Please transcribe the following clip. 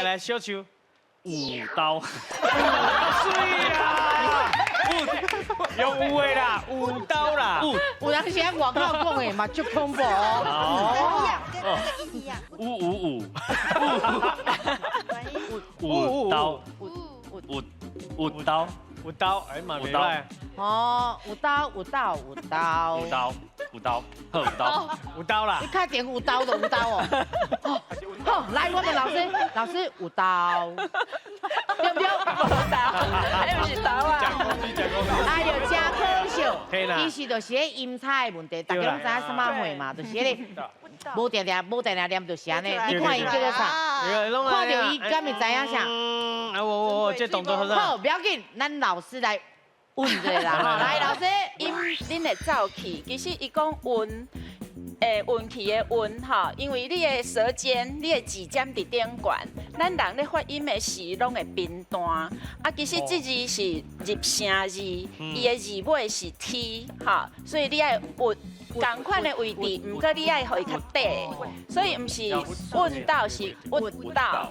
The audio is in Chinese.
来，小秋，舞刀，水啊！用有的啦，舞刀啦，有人写外口讲的嘛，足恐怖哦。跟一样，舞刀，舞刀，舞刀，哎嘛，明白。哦，有刀，舞刀，好舞刀，舞刀啦你，看点有刀的有刀哦。好，来，我们老师有刀，对不对？无刀，哎，不是刀啊。讲公鸡，讲公鸡。哎呦，真可笑！嘿啦其实就是迄音彩的问题，大家拢知影什么会嘛，就是迄个无定念就是安尼。你看伊叫做啥？看到伊，敢会知影啥？我这动作好好，不要紧，咱老师来问一下啦。哈，来，老师，恁的走气，其实伊讲运，运气的运哈，因为你的舌尖、你的指尖伫顶悬，咱人咧发音的时拢会平淡。啊，其实这字是入声字，伊的字尾是 T 哈，所以你爱运。同款的位置，毋过你爱互伊较短，所以毋是运到是运到。